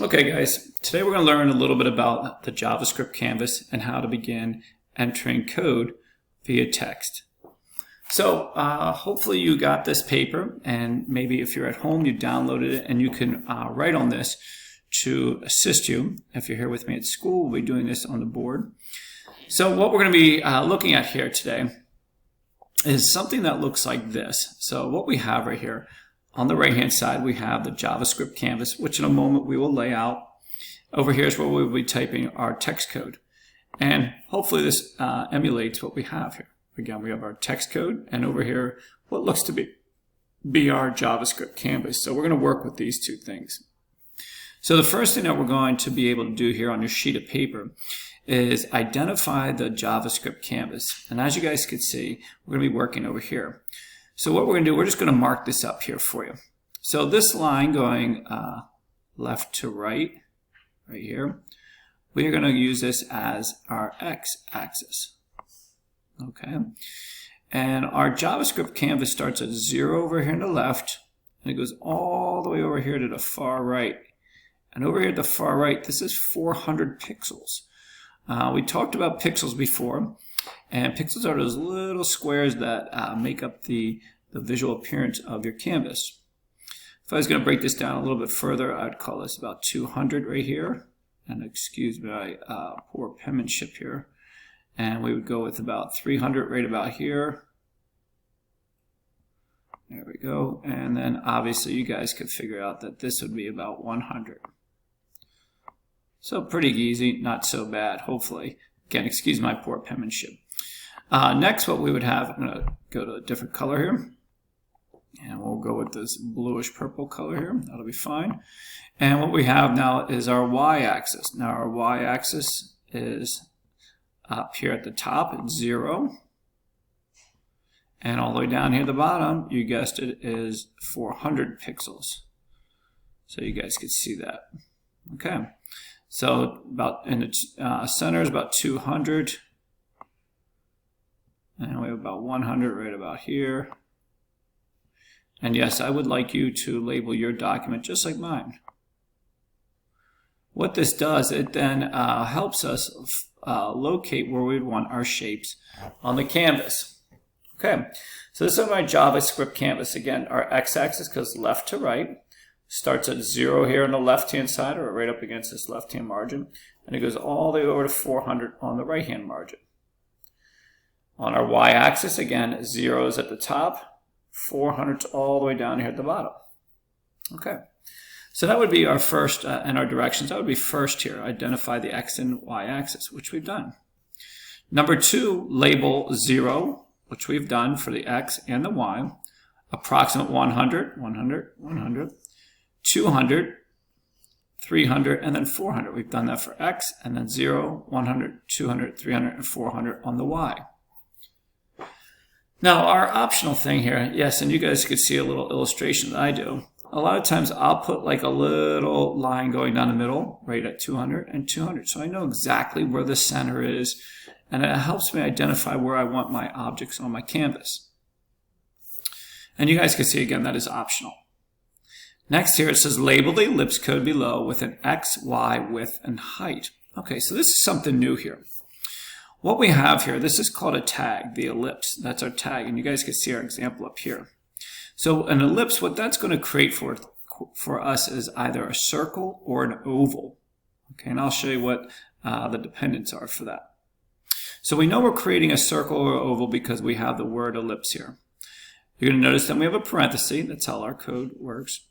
Okay guys, today we're going to learn a little bit about the JavaScript Canvas and how to begin entering code via text. So hopefully you got this paper, and maybe if you're at home you downloaded it and you can write on this to assist you. If you're here with me at school, we'll be doing this on the board. So what we're going to be looking at here today is something that looks like this. So what we have right here, on the right hand side we have the JavaScript Canvas, which in a moment we will lay out. Over here is where we will be typing our text code, and hopefully this emulates what we have here. Again, we have our text code, and over here what looks to be our JavaScript Canvas. So we're going to work with these two things. So the first thing that we're going to be able to do here on your sheet of paper is identify the JavaScript Canvas. And as you guys can see, we're going to be working over here. So what we're going to do, we're just going to mark this up here for you. So this line going left to right, right here, we are going to use this as our x-axis. Okay, and our JavaScript Canvas starts at 0 over here on the left, and it goes all the way over here to the far right. And over here at the far right, this is 400 pixels. We talked about pixels before, and pixels are those little squares that make up the visual appearance of your canvas. If I was going to break this down a little bit further, I would call this about 200 right here. And excuse my poor penmanship here. And we would go with about 300 right about here. There we go. And then obviously you guys could figure out that this would be about 100. So pretty easy, not so bad, hopefully. Again, excuse my poor penmanship. Next, what we would have, I'm going to go to a different color here. And we'll go with this bluish purple color here. That'll be fine. And what we have now is our y-axis. Now our y-axis is up here at the top at 0. And all the way down here at the bottom, you guessed it, is 400 pixels. So you guys can see that. Okay. So about in the center is about 200. And we have about 100 right about here. And yes, I would like you to label your document just like mine. What this does, it then helps us locate where we want our shapes on the canvas. Okay, so this is my JavaScript Canvas. Again, our x-axis goes left to right, starts at 0 here on the left-hand side, or right up against this left-hand margin, and it goes all the way over to 400 on the right-hand margin. On our y-axis, again, 0 is at the top, 400 all the way down here at the bottom. Okay. So that would be our first, and our directions, that would be first here, identify the x and y axis, which we've done. Number 2, label 0, which we've done for the x and the y, approximate 100, 100, 100, 200, 300, and then 400. We've done that for x, and then 0, 100, 200, 300, and 400 on the y. Now our optional thing here, yes, and you guys could see a little illustration that I do. A lot of times I'll put like a little line going down the middle, right at 200 and 200. So I know exactly where the center is, and it helps me identify where I want my objects on my canvas. And you guys can see again that is optional. Next here it says label the ellipse code below with an x, y, width, and height. Okay, so this is something new here. What we have here, this is called a tag, the ellipse. That's our tag, and you guys can see our example up here. So an ellipse, what that's going to create for us is either a circle or an oval. Okay, and I'll show you what the dependents are for that. So we know we're creating a circle or oval because we have the word ellipse here. You're going to notice that we have a parenthesis. That's how our code works.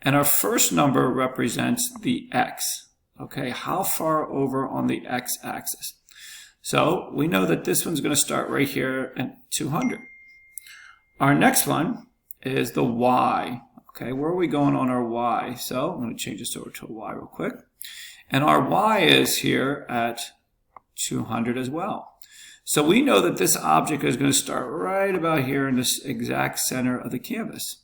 And our first number represents the x. Okay, how far over on the x-axis? So we know that this one's going to start right here at 200. Our next one is the y. Okay, where are we going on our y? So I'm going to change this over to a y real quick. And our y is here at 200 as well. So we know that this object is going to start right about here in this exact center of the canvas.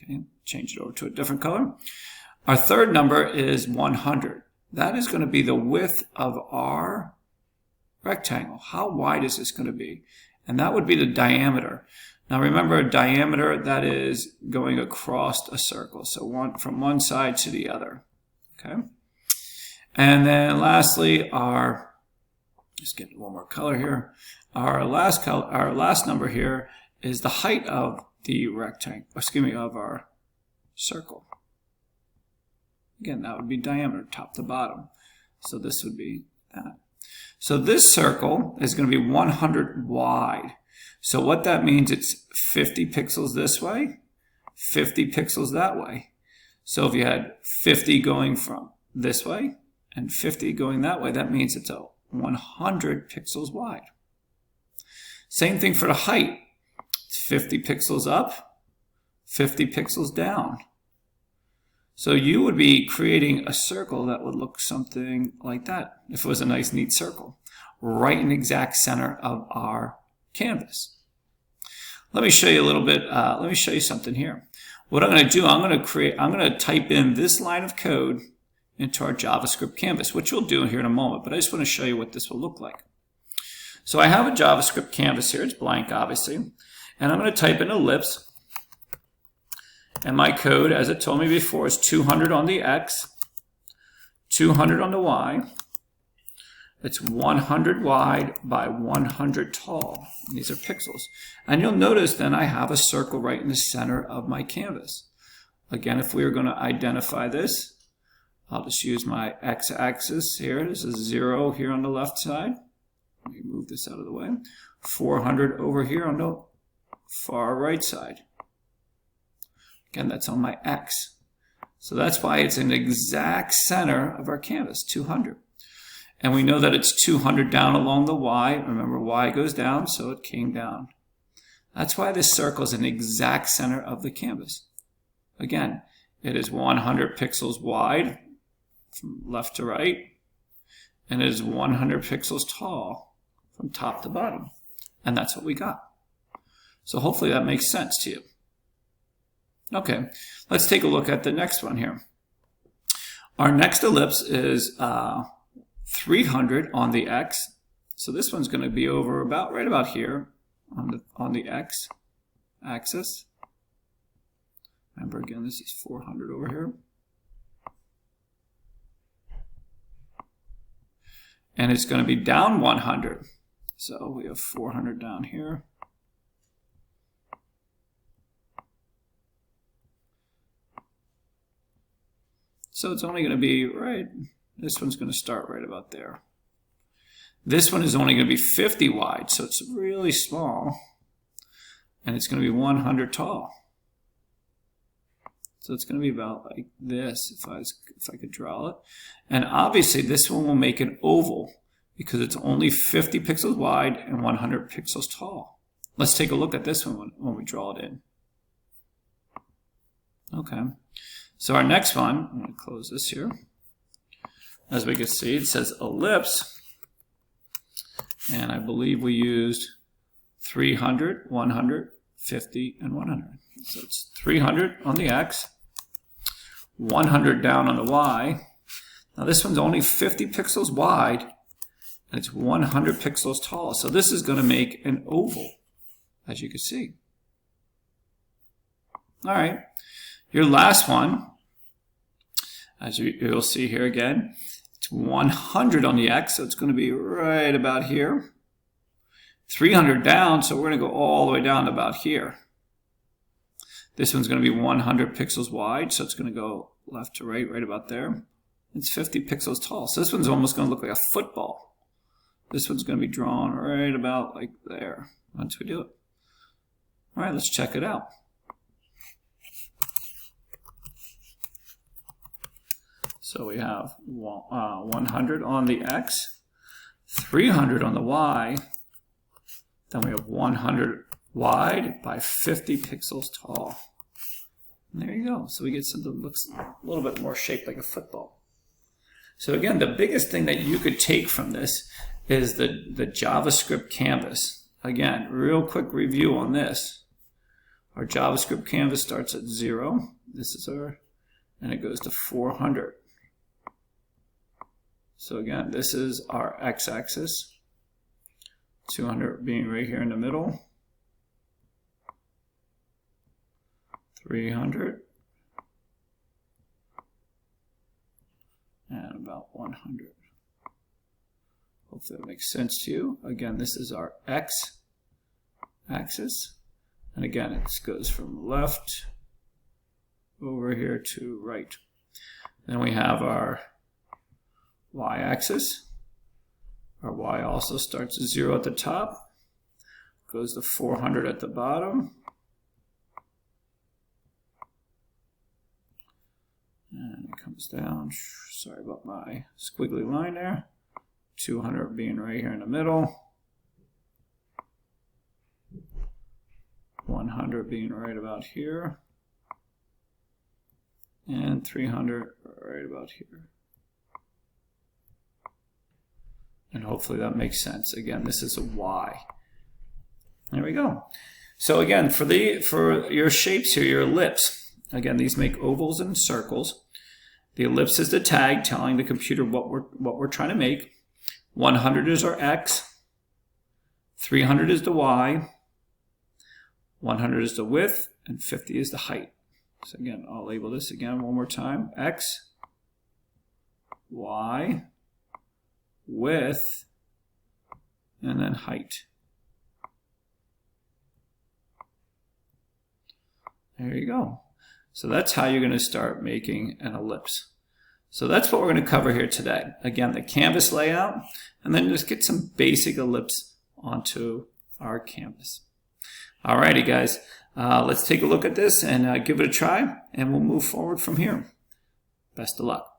Okay, change it over to a different color. Our third number is 100. That is going to be the width of our rectangle. How wide is this going to be? And that would be the diameter. Now remember, a diameter, that is going across a circle, so from one side to the other. Okay. And then lastly, just get one more color here. Our last number here is the height of the rectangle, of our circle. Again, that would be diameter, top to bottom. So this would be that. So this circle is going to be 100 wide. So what that means, it's 50 pixels this way, 50 pixels that way. So if you had 50 going from this way and 50 going that way, that means it's 100 pixels wide. Same thing for the height. It's 50 pixels up, 50 pixels down. So you would be creating a circle that would look something like that if it was a nice, neat circle, right in the exact center of our canvas. Let me show you a little bit. Let me show you something here. What I'm going to do, I'm going to type in this line of code into our JavaScript canvas, which we'll do here in a moment, but I just want to show you what this will look like. So I have a JavaScript canvas here. It's blank, obviously, and I'm going to type in ellipse. And my code, as it told me before, is 200 on the X, 200 on the Y. It's 100 wide by 100 tall. And these are pixels. And you'll notice then I have a circle right in the center of my canvas. Again, if we were going to identify this, I'll just use my X-axis here. This is 0 here on the left side. Let me move this out of the way. 400 over here on the far right side. Again, that's on my X. So that's why it's in the exact center of our canvas, 200. And we know that it's 200 down along the Y. Remember, Y goes down, so it came down. That's why this circle is in the exact center of the canvas. Again, it is 100 pixels wide from left to right, and it is 100 pixels tall from top to bottom. And that's what we got. So hopefully that makes sense to you. Okay, let's take a look at the next one here. Our next ellipse is 300 on the X. So this one's going to be over right about here on the X axis. Remember, again, this is 400 over here. And it's going to be down 100. So we have 400 down here. So it's only going to be this one's going to start right about there. This one is only going to be 50 wide, so it's really small. And it's going to be 100 tall. So it's going to be about like this if I could draw it. And obviously this one will make an oval because it's only 50 pixels wide and 100 pixels tall. Let's take a look at this one when we draw it in. Okay. So our next one, I'm going to close this here. As we can see, it says ellipse. And I believe we used 300, 100, 50, and 100. So it's 300 on the X, 100 down on the Y. Now this one's only 50 pixels wide, and it's 100 pixels tall. So this is going to make an oval, as you can see. All right. Your last one, as you'll see here again, it's 100 on the X, so it's going to be right about here. 300 down, so we're going to go all the way down to about here. This one's going to be 100 pixels wide, so it's going to go left to right, right about there. It's 50 pixels tall, so this one's almost going to look like a football. This one's going to be drawn right about like there once we do it. All right, let's check it out. So we have 100 on the X, 300 on the Y, then we have 100 wide by 50 pixels tall. And there you go. So we get something that looks a little bit more shaped like a football. So again, the biggest thing that you could take from this is the JavaScript canvas. Again, real quick review on this. Our JavaScript canvas starts at 0. This is and it goes to 400. So again, this is our x-axis, 200 being right here in the middle, 300, and about 100. Hopefully that makes sense to you. Again, this is our X axis. And again, it goes from left over here to right. Then we have our Y axis. Our Y also starts at 0 at the top, goes to 400 at the bottom, and it comes down, sorry about my squiggly line there, 200 being right here in the middle, 100 being right about here, and 300 right about here. And hopefully that makes sense. Again, this is a Y. There we go. So again, for your shapes here, your ellipse, again, these make ovals and circles. The ellipse is the tag telling the computer what we're trying to make. 100 is our X. 300 is the Y. 100 is the width, and 50 is the height. So again, I'll label this again one more time. X, Y, width, and then height. There you go. So that's how you're going to start making an ellipse. So that's what we're going to cover here today. Again, the canvas layout, and then just get some basic ellipse onto our canvas. Alrighty guys, let's take a look at this and give it a try, and we'll move forward from here. Best of luck.